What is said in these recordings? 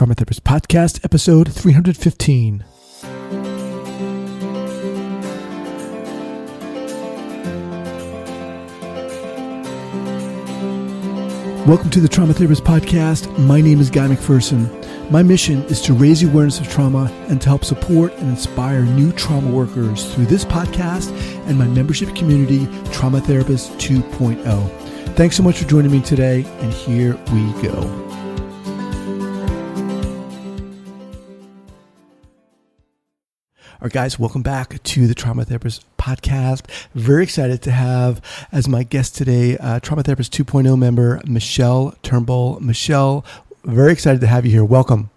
Trauma Therapist Podcast, episode 315. Welcome to the Trauma Therapist Podcast. My name is Guy McPherson. My mission is to raise the awareness of trauma and to help support and inspire new trauma workers through this podcast and my membership community, Trauma Therapist 2.0. Thanks so much for joining me today, and here we go. All right, guys, welcome back to the Trauma Therapist Podcast. Very excited to have as my guest today, Trauma Therapist 2.0 member, Michelle Turnbull. Michelle, very excited to have you here. Welcome.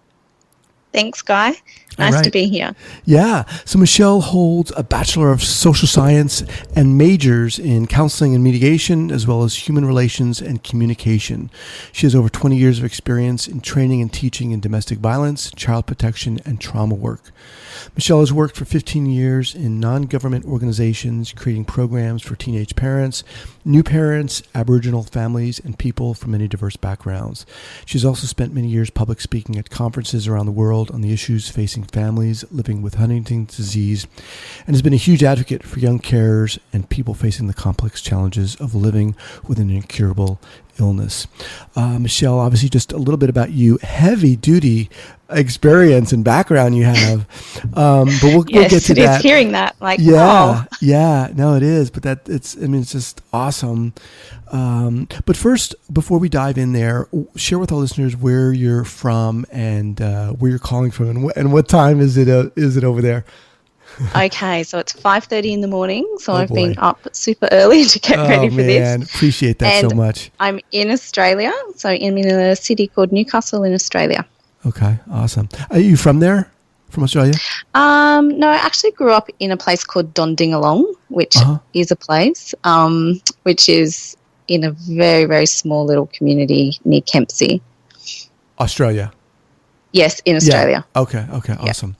Thanks, Guy. Nice to be here. Yeah. So Michelle holds a Bachelor of Social Science and majors in Counselling and Mediation, as well as Human Relations and Communication. She has over 20 years of experience in training and teaching in domestic violence, child protection, and trauma work. Michelle has worked for 15 years in non-government organizations, creating programs for teenage parents, new parents, Aboriginal families, and people from many diverse backgrounds. She's also spent many years public speaking at conferences around the world on the issues facing families living with Huntington's disease, and has been a huge advocate for young carers and people facing the complex challenges of living with an incurable illness. Michelle, obviously just a little bit about you, heavy duty experience and background you have. But we'll get to that. Yes, hearing that. No, it is. But it's just awesome. But first, before we dive in there, share with our listeners where you're from and where you're calling from and what time is it over there? Okay, so it's 5:30 in the morning, so I've been up super early to get ready for this. Appreciate that and so much. I'm in Australia, so I'm in a city called Newcastle in Australia. Okay, awesome. Are you from there, from Australia? No, I actually grew up in a place called Dondingalong, which is a place, which is in a very, very small little community near Kempsey. Australia? Yes, in Australia. Yeah. Okay, awesome.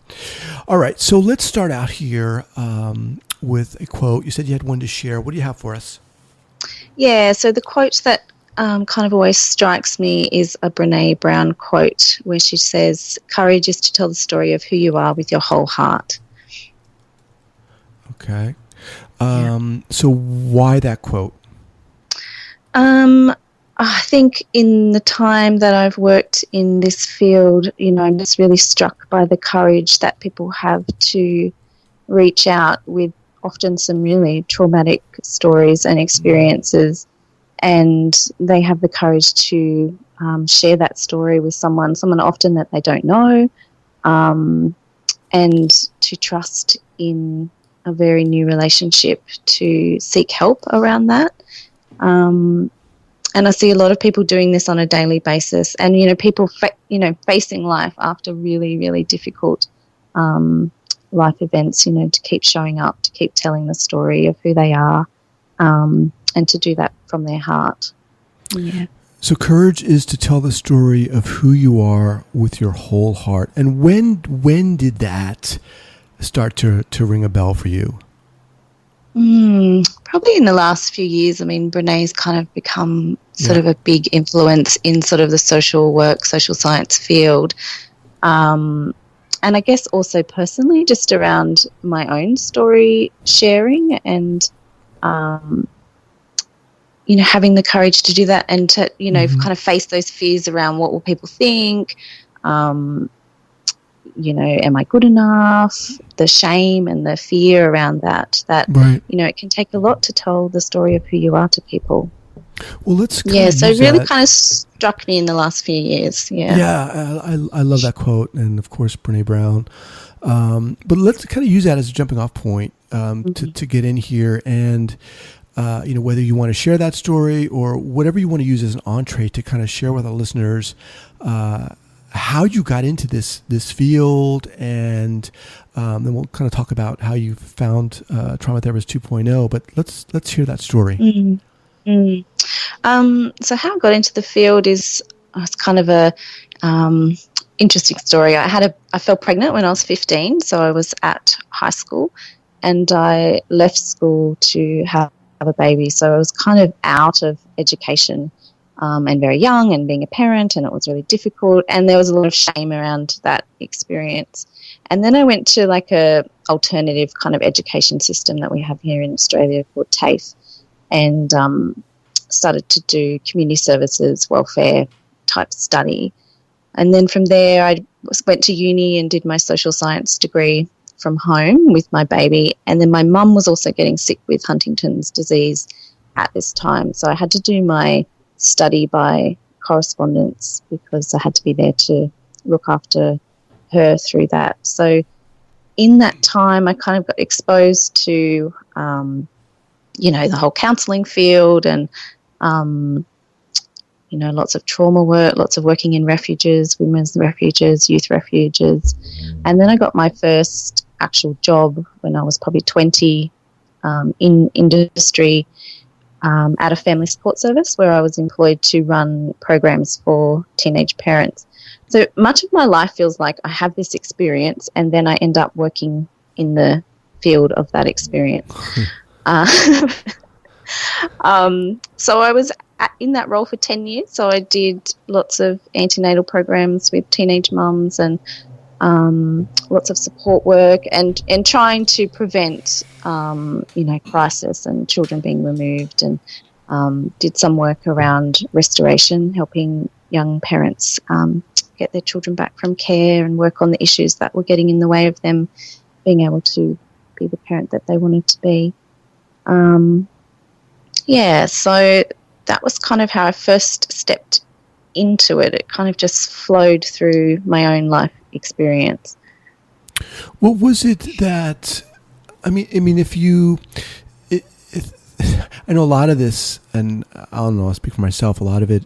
All right, so let's start out here with a quote. You said you had one to share. What do you have for us? Yeah, so the quote that kind of always strikes me is a Brené Brown quote where she says, "Courage is to tell the story of who you are with your whole heart." Okay. So why that quote? I think in the time that I've worked in this field, I'm just really struck by the courage that people have to reach out with often some really traumatic stories and experiences, and they have the courage to share that story with someone often that they don't know, and to trust in a very new relationship to seek help around that. And I see a lot of people doing this on a daily basis, and people facing life after really, really difficult life events. To keep showing up, to keep telling the story of who they are, and to do that from their heart. Yeah. So courage is to tell the story of who you are with your whole heart. And when did that start to ring a bell for you? Probably in the last few years. Brené's kind of become sort of a big influence in sort of the social work, social science field. And I guess also personally just around my own story sharing and, having the courage to do that and to, kind of face those fears around what will people think, am I good enough? The shame and the fear around that, right. It can take a lot to tell the story of who you are to people. Well, let's so it really kind of struck me in the last few years. I love that quote, and of course Brené Brown. But let's kind of use that as a jumping off point to get in here, and whether you want to share that story or whatever you want to use as an entree to kind of share with our listeners how you got into this field, and then we'll kind of talk about how you found Trauma Therapist 2.0. But let's hear that story. So how I got into the field is kind of a interesting story. I fell pregnant when I was 15, so I was at high school, and I left school to have a baby. So I was kind of out of education and very young and being a parent, and it was really difficult. And there was a lot of shame around that experience. And then I went to like a alternative kind of education system that we have here in Australia called TAFE, and started to do community services, welfare type study. And then from there I went to uni and did my social science degree from home with my baby. And then my mum was also getting sick with Huntington's disease at this time. So I had to do my study by correspondence because I had to be there to look after her through that. So in that time I kind of got exposed to, the whole counselling field and, lots of trauma work, lots of working in refuges, women's refuges, youth refuges. And then I got my first actual job when I was probably 20 in industry at a family support service where I was employed to run programs for teenage parents. So much of my life feels like I have this experience and then I end up working in the field of that experience. So I was in that role for 10 years. So I did lots of antenatal programs with teenage mums and lots of support work and trying to prevent, crisis and children being removed, and did some work around restoration, helping young parents get their children back from care and work on the issues that were getting in the way of them being able to be the parent that they wanted to be. So that was kind of how I first stepped into it. It kind of just flowed through my own life experience. What was it that, I mean, I know a lot of this, and I don't know, I'll speak for myself, a lot of it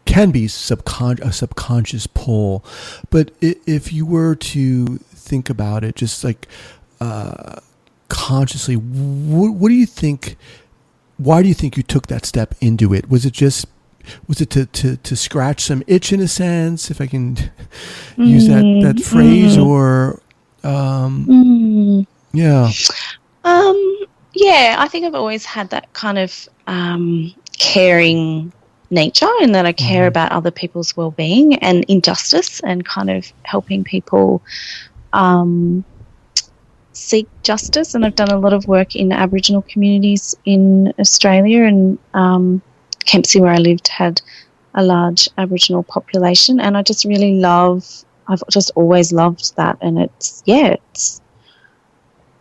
can be a subconscious pull. But if you were to think about it, just like consciously, what do you think, why do you think you took that step into it? Was it to scratch some itch in a sense, if I can use that phrase, or I think I've always had that kind of caring nature, in that I care about other people's well-being and injustice, and kind of helping people seek justice. And I've done a lot of work in Aboriginal communities in Australia, and Kempsey, where I lived, had a large Aboriginal population, and I just really I've just always loved that. And it's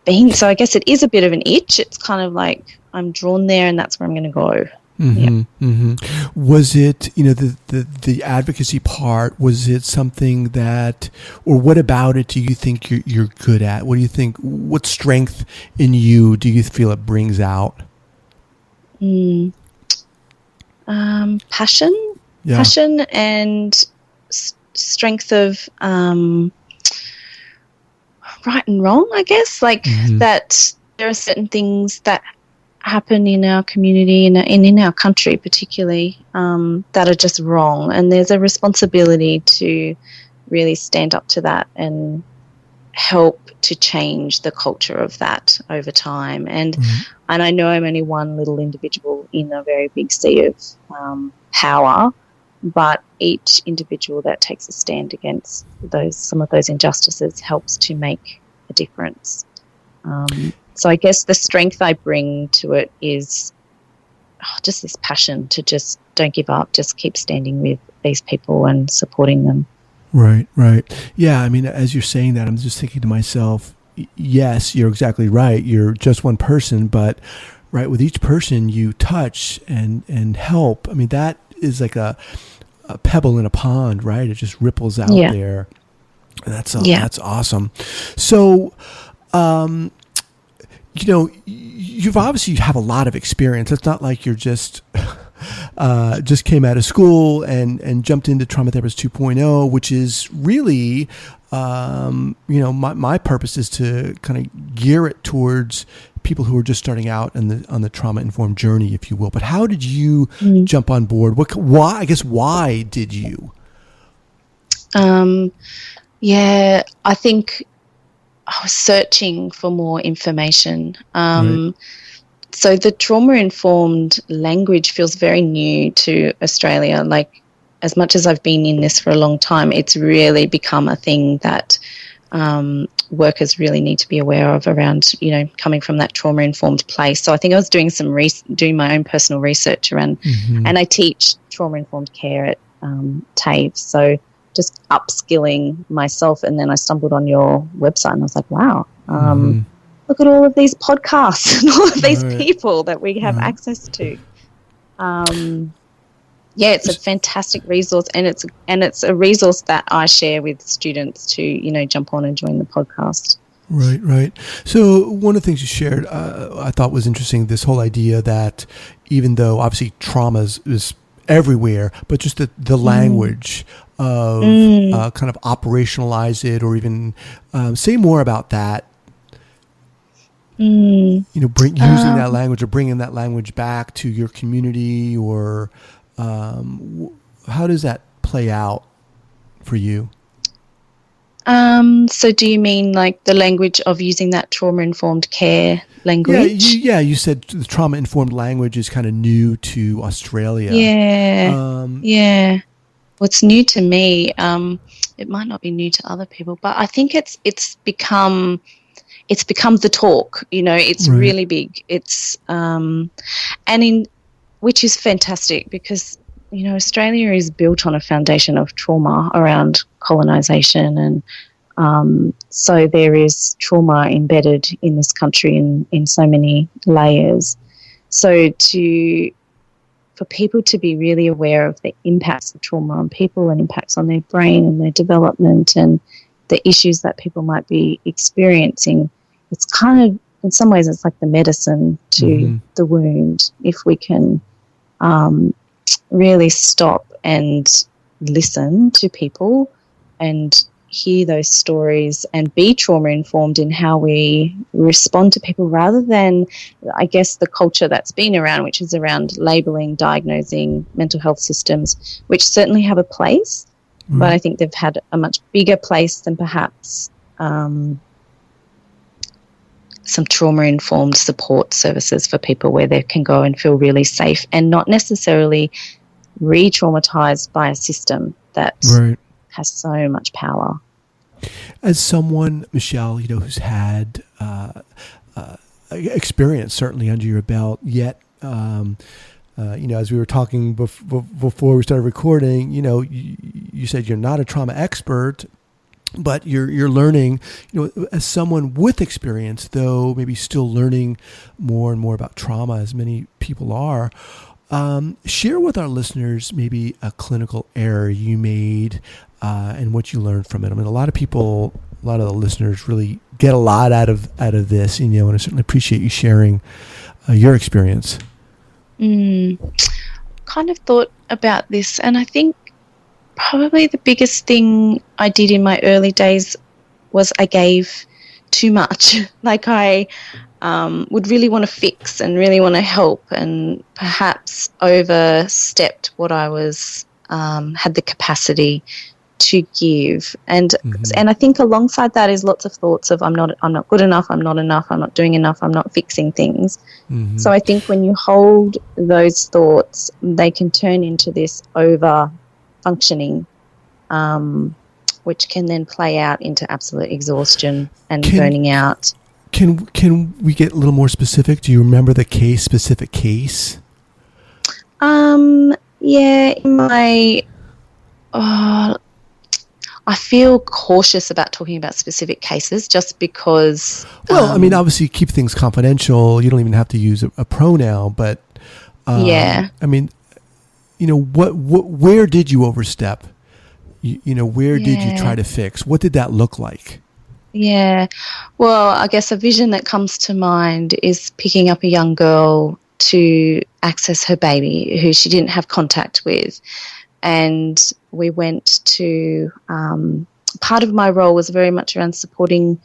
been, so I guess it is a bit of an itch. It's kind of like I'm drawn there and that's where I'm going to go. Was it, the advocacy part, was it something that, or what about it do you think you're good at? What do you think, what strength in you do you feel it brings out? Passion and strength of right and wrong, I guess, like that there are certain things that happen in our community and in our country particularly that are just wrong, and there's a responsibility to really stand up to that and help to change the culture of that over time. And I know I'm only one little individual in a very big sea of power, but each individual that takes a stand against some of those injustices helps to make a difference. So I guess the strength I bring to it is just this passion to just don't give up, just keep standing with these people and supporting them. Right. Yeah, I mean, as you're saying that, I'm just thinking to myself, yes, you're exactly right. You're just one person, but right, with each person you touch and help, I mean, that is like a pebble in a pond, right? It just ripples out there. And that's awesome. So, you've obviously have a lot of experience. It's not like you're just came out of school and jumped into Trauma Therapist 2.0, which is really, my purpose is to kind of gear it towards people who are just starting out on the trauma-informed journey, if you will. But how did you jump on board? Why did you? I think I was searching for more information. Right. So the trauma-informed language feels very new to Australia. Like, as much as I've been in this for a long time, it's really become a thing that workers really need to be aware of around, coming from that trauma-informed place. So I think I was doing doing my own personal research around, and I teach trauma-informed care at TAFE. So just upskilling myself, and then I stumbled on your website and I was like, wow, look at all of these podcasts and all of these people that we have access to. It's a fantastic resource, and it's a resource that I share with students to, jump on and join the podcast. Right. So one of the things you shared, I thought was interesting, this whole idea that even though obviously trauma is everywhere, but just the language of kind of operationalize it, or even say more about that. Using that language, or bringing that language back to your community, or how does that play out for you? So do you mean like the language of using that trauma-informed care language? You said the trauma-informed language is kind of new to Australia. Yeah. Well, it's new to me. It might not be new to other people, but I think it's become the talk. It's really big. It's which is fantastic, because Australia is built on a foundation of trauma around colonisation, and so there is trauma embedded in this country in so many layers. So for people to be really aware of the impacts of trauma on people, and impacts on their brain and their development, and the issues that people might be experiencing, it's kind of, in some ways, it's like the medicine to the wound. If we can really stop and listen to people and hear those stories and be trauma-informed in how we respond to people, rather than, I guess, the culture that's been around, which is around labelling, diagnosing mental health systems, which certainly have a place, but I think they've had a much bigger place than perhaps some trauma-informed support services for people, where they can go and feel really safe and not necessarily re-traumatized by a system that has so much power. As someone, Michelle, who's had experience certainly under your belt, yet, as we were talking before we started recording, you said you're not a trauma expert, but you're learning, as someone with experience, though maybe still learning more and more about trauma, as many people are. Share with our listeners maybe a clinical error you made and what you learned from it. I mean, a lot of the listeners really get a lot out of this, and I certainly appreciate you sharing your experience. Kind of thought about this, and I think probably the biggest thing I did in my early days was I gave too much. Like, I would really want to fix and really want to help, and perhaps overstepped what I was had the capacity to give. And I think alongside that is lots of thoughts of I'm not good enough, I'm not doing enough, I'm not fixing things. So I think when you hold those thoughts, they can turn into this over functioning, which can then play out into absolute exhaustion and burning out. Can we get a little more specific? Do you remember the specific case? Yeah, in my I feel cautious about talking about specific cases, just because. Well, I mean, obviously, keep things confidential. You don't even have to use a pronoun, but I mean, where did you overstep? Where did you try to fix? What did that look like? Yeah, well, I guess a vision that comes to mind is picking up a young girl to access her baby who she didn't have contact with. And we went to, part of my role was very much around supporting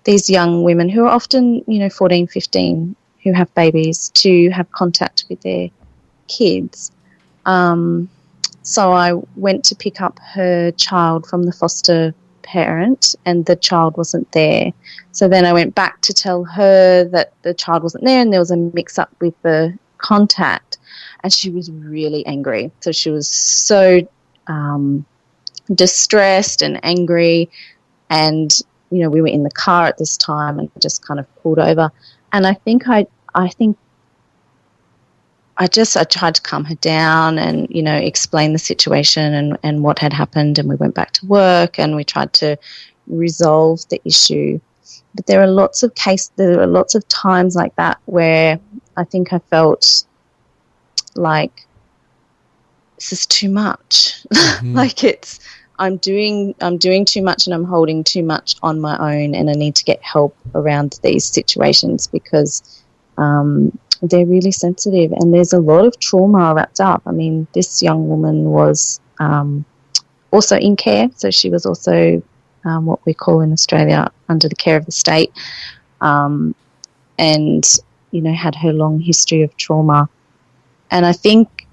these young women who are often, 14, 15, who have babies, to have contact with their kids. So I went to pick up her child from the foster parent and the child wasn't there. So then I went back to tell her that the child wasn't there and there was a mix-up with the contact, and she was really angry. So she was so distressed and angry, and, you know, we were in the car at this time and just kind of pulled over. And I tried to calm her down and, you know, explain the situation and what had happened, and we went back to work and we tried to resolve the issue. But there are lots of times like that where I think I felt like this is too much. Mm-hmm. Like I'm doing too much and I'm holding too much on my own, and I need to get help around these situations because they're really sensitive and there's a lot of trauma wrapped up. I mean, this young woman was also in care, so she was also what we call in Australia under the care of the state, and, you know, had her long history of trauma. And I think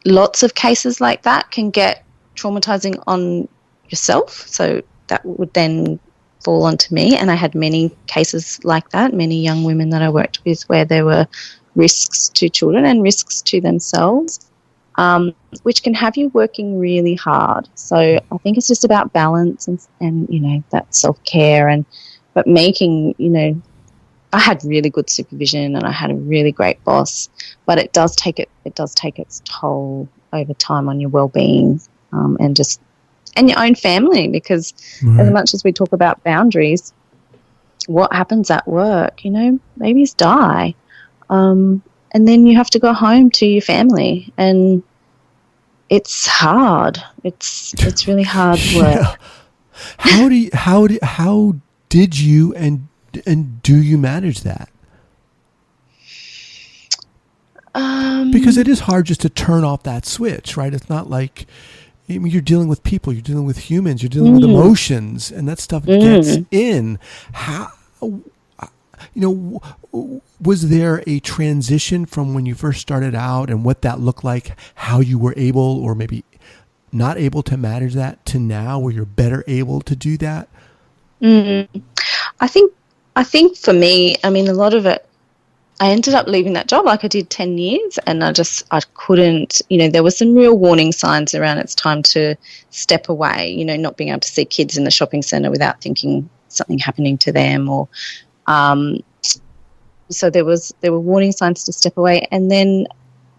lots of cases like that can get traumatizing on yourself, so that would then fall onto me. And I had many cases like that, many young women that I worked with where there were risks to children and risks to themselves, which can have you working really hard. So I think it's just about balance and you know, that self-care, but making, you know, I had really good supervision and I had a really great boss, but it does take its toll over time on your well-being, and your own family, because Right. as much as we talk about boundaries, what happens at work, you know, babies die, and then you have to go home to your family, and it's hard. It's really hard work. Yeah. How did you and do you manage that? Because it is hard just to turn off that switch, right? It's not like, I mean, you're dealing with people, you're dealing with humans, you're dealing with emotions, and that stuff gets in. How, you know, was there a transition from when you first started out and what that looked like, how you were able or maybe not able to manage that, to now where you're better able to do that? I think for me, I mean, a lot of it, I ended up leaving that job. Like, I did 10 years and I couldn't, you know, there were some real warning signs around it's time to step away, you know, not being able to see kids in the shopping centre without thinking something happening to them, or so there were warning signs to step away. And then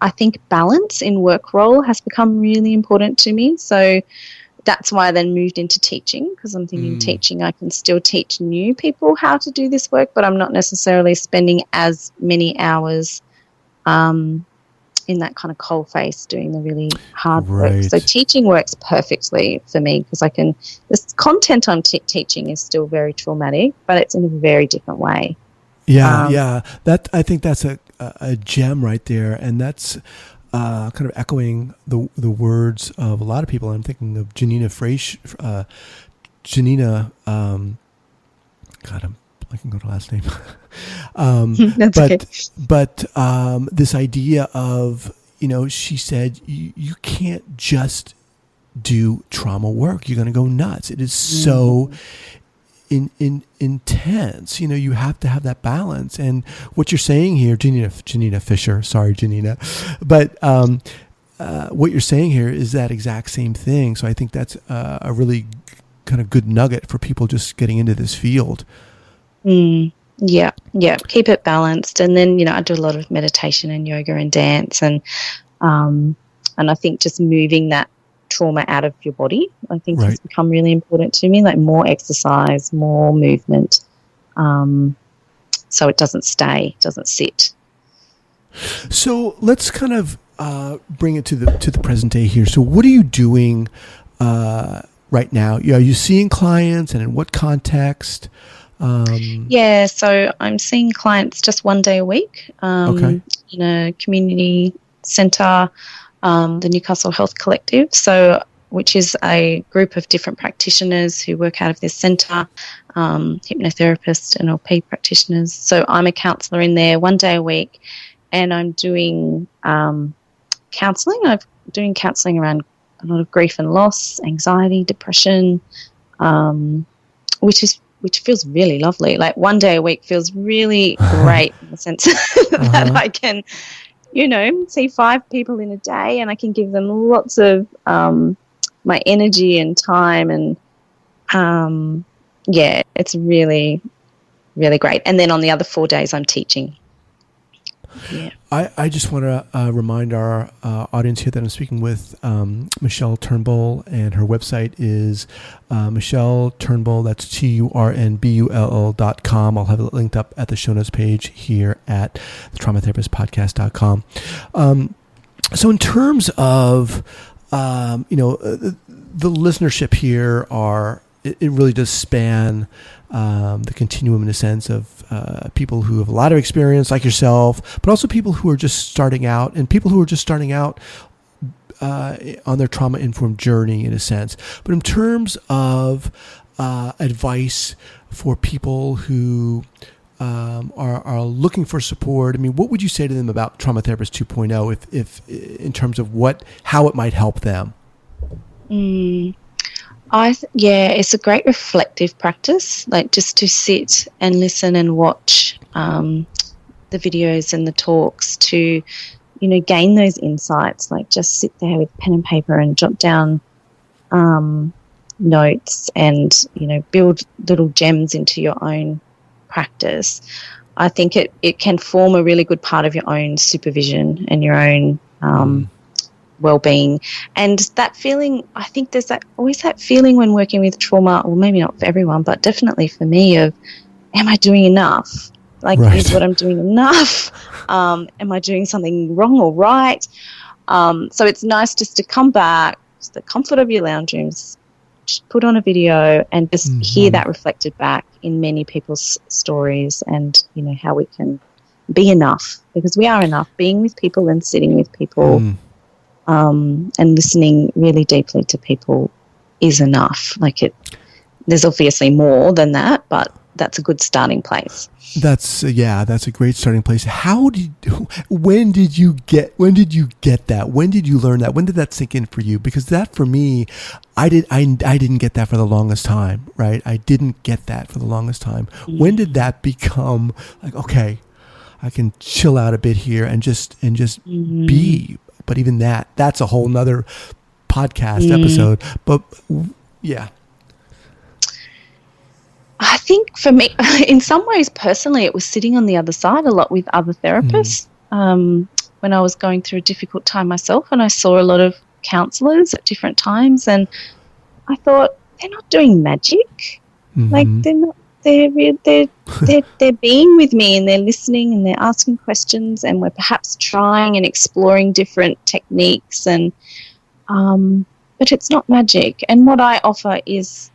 I think balance in work role has become really important to me. So that's why I then moved into teaching, because I'm thinking teaching, I can still teach new people how to do this work, but I'm not necessarily spending as many hours in that kind of coal face doing the really hard work. So teaching works perfectly for me because this content I'm teaching is still very traumatic, but it's in a very different way. Yeah. I think that's a gem right there, and that's kind of echoing the words of a lot of people. I'm thinking of Janina Fraisch. I can go to last name. That's okay. But this idea of, you know, she said you can't just do trauma work. You're going to go nuts. It is so intense. You know, you have to have that balance. And what you're saying here, Janina Fisher, sorry, Janina, but what you're saying here is that exact same thing. So I think that's a really kind of good nugget for people just getting into this field. Yeah. Keep it balanced. And then, you know, I do a lot of meditation and yoga and dance, and I think just moving that trauma out of your body, I think has become really important to me, like more exercise, more movement, so it doesn't sit. So let's kind of bring it to the present day here. So what are you doing right now? Are you seeing clients, and in what context? Yeah, so I'm seeing clients just one day a week in a community centre, the Newcastle Health Collective, which is a group of different practitioners who work out of this centre, hypnotherapists and NLP practitioners. So I'm a counsellor in there one day a week, and I'm doing counselling. I'm doing counselling around a lot of grief and loss, anxiety, depression, which feels really lovely. Like one day a week feels really great in the sense that I can, see 5 people in a day and I can give them lots of my energy and time, and it's really, really great. And then on the other 4 days I'm teaching. Yeah. I just want to remind our audience here that I'm speaking with Michelle Turnbull, and her website is Michelle Turnbull. That's TURNBULL.com. I'll have it linked up at the show notes page here at the traumatherapistpodcast.com. So in terms of, the listenership here it really does span the continuum in a sense of people who have a lot of experience like yourself, but also people who are just starting out, and people who are just starting out on their trauma-informed journey in a sense. But in terms of advice for people who are looking for support, I mean, what would you say to them about Trauma Therapist 2.0 if in terms of how it might help them? It's a great reflective practice, like just to sit and listen and watch the videos and the talks to, gain those insights. Like just sit there with pen and paper and jot down notes and, build little gems into your own practice. I think it can form a really good part of your own supervision and your own well-being. And that feeling, I think there's always that feeling when working with trauma, or maybe not for everyone, but definitely for me, of am I doing enough? Like, right. Is what I'm doing enough? Am I doing something wrong or right? So it's nice just to come back to the comfort of your lounge rooms, put on a video and just hear that reflected back in many people's stories, and, how we can be enough, because we are enough. Being with people and sitting with people and listening really deeply to people is enough. There's obviously more than that, but that's a good starting place. That's a great starting place. When did you get that? When did you learn that? When did that sink in for you? Because that, for me, I didn't get that for the longest time, right? I didn't get that for the longest time. When did that become like, okay, I can chill out a bit here and just be? But even that's a whole nother podcast episode. But yeah. I think for me, in some ways, personally, it was sitting on the other side a lot with other therapists when I was going through a difficult time myself, and I saw a lot of counsellors at different times, and I thought, they're not doing magic. Like, they're not. They're being with me, and they're listening, and they're asking questions, and we're perhaps trying and exploring different techniques, and but it's not magic. And what I offer is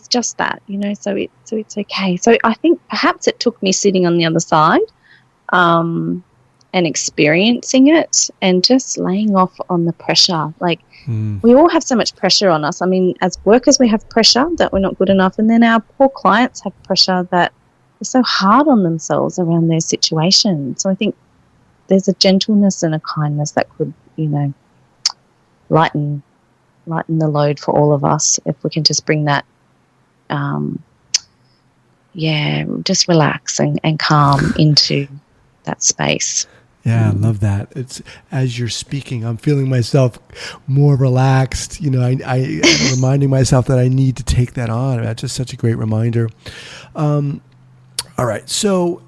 just that, so it's okay. So I think perhaps it took me sitting on the other side and experiencing it and just laying off on the pressure. Like, we all have so much pressure on us. I mean, as workers, we have pressure that we're not good enough, and then our poor clients have pressure that they're so hard on themselves around their situation. So I think there's a gentleness and a kindness that could, lighten the load for all of us if we can just bring that just relax and calm into that space. Yeah, I love that. It's, as you're speaking, I'm feeling myself more relaxed. I'm reminding myself that I need to take that on. That's just such a great reminder. All right. So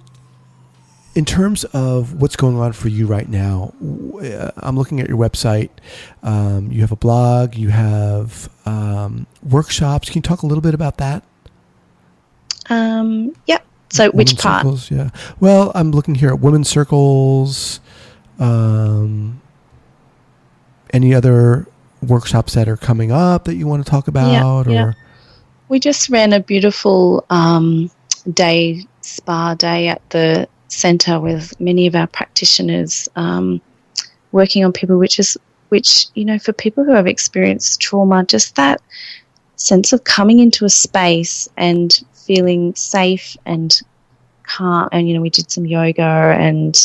in terms of what's going on for you right now, I'm looking at your website. You have a blog, you have workshops. Can you talk a little bit about that? Yep. So which part? Circles, yeah. Well, I'm looking here at women's circles. Any other workshops that are coming up that you want to talk about? Yeah. We just ran a beautiful spa day at the centre with many of our practitioners working on people, which for people who have experienced trauma, just that sense of coming into a space and feeling safe and calm. And, we did some yoga and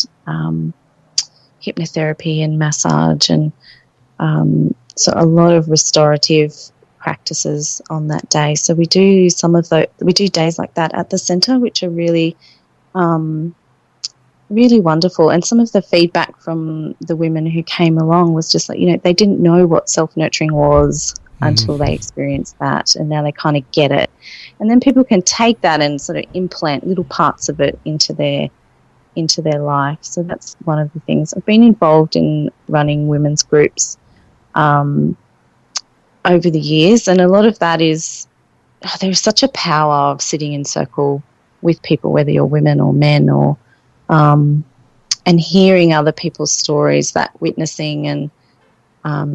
hypnotherapy and massage and So a lot of restorative practices on that day. So we do we do days like that at the centre, which are really, really wonderful. And some of the feedback from the women who came along was just like, they didn't know what self-nurturing was until they experienced that, and now they kind of get it. And then people can take that and sort of implant little parts of it into their life. So that's one of the things. I've been involved in running women's groups over the years, and a lot of that is there's such a power of sitting in circle with people, whether you're women or men, or and hearing other people's stories, that witnessing and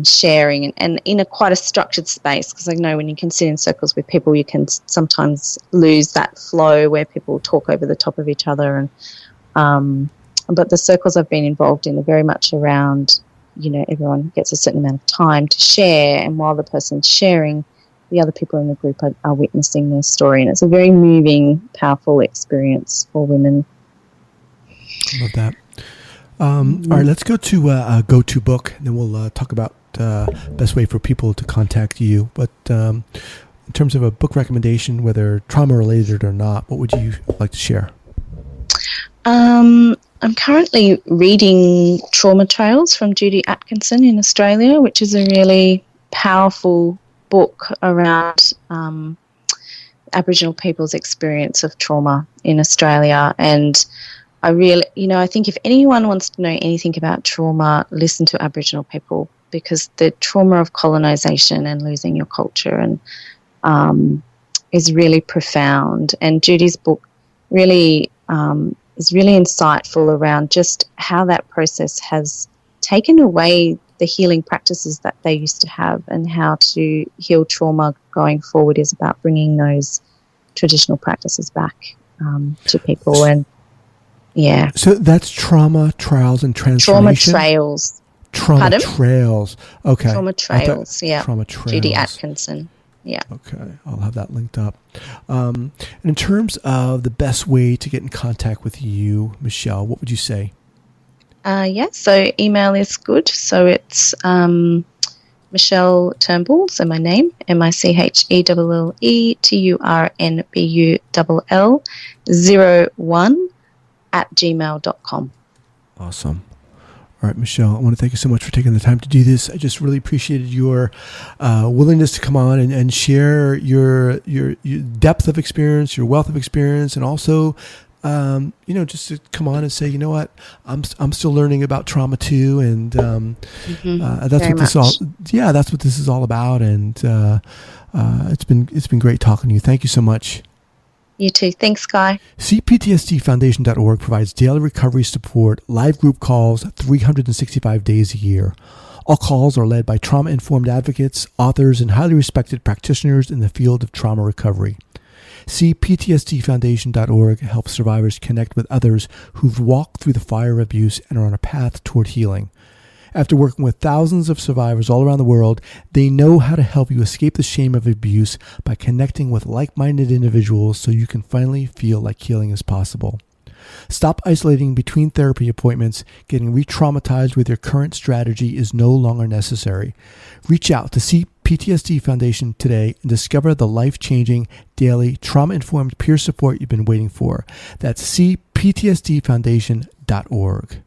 sharing, and in quite a structured space, because I know when you can sit in circles with people, you can sometimes lose that flow where people talk over the top of each other. And but the circles I've been involved in are very much around, everyone gets a certain amount of time to share, and while the person's sharing, the other people in the group are witnessing their story, and it's a very moving, powerful experience for women. Love that. All right, let's go to a go-to book, and then we'll talk about best way for people to contact you. But in terms of a book recommendation, whether trauma-related or not, what would you like to share? I'm currently reading Trauma Trails from Judy Atkinson in Australia, which is a really powerful book around Aboriginal people's experience of trauma in Australia. And I really, I think if anyone wants to know anything about trauma, listen to Aboriginal people, because the trauma of colonisation and losing your culture and is really profound. And Judy's book really is really insightful around just how that process has taken away the healing practices that they used to have, and how to heal trauma going forward is about bringing those traditional practices back to people. And yeah. So that's Trauma Trials and Transformation? Trauma Trails. Trauma Pardon? Trails. Okay. Trauma Trails, yeah. Trauma Trails. Judy Atkinson. Yeah. Okay. I'll have that linked up. And in terms of the best way to get in contact with you, Michelle, what would you say? So email is good. So it's Michelle Turnbull, so my name, MicheleTurnbull 01 @gmail.com. All right, Michelle, I want to thank you so much for taking the time to do this. I just really appreciated your willingness to come on and share your depth of experience, your wealth of experience, and also, just to come on and say, you know what, I'm still learning about trauma too, and that's what this is all about. And it's been great talking to you. Thank you so much. You too. Thanks, Guy. CPTSDfoundation.org provides daily recovery support, live group calls, 365 days a year. All calls are led by trauma-informed advocates, authors, and highly respected practitioners in the field of trauma recovery. CPTSDfoundation.org helps survivors connect with others who've walked through the fire of abuse and are on a path toward healing. After working with thousands of survivors all around the world, they know how to help you escape the shame of abuse by connecting with like-minded individuals so you can finally feel like healing is possible. Stop isolating between therapy appointments. Getting re-traumatized with your current strategy is no longer necessary. Reach out to CPTSD Foundation today and discover the life-changing, daily, trauma-informed peer support you've been waiting for. That's CPTSDfoundation.org.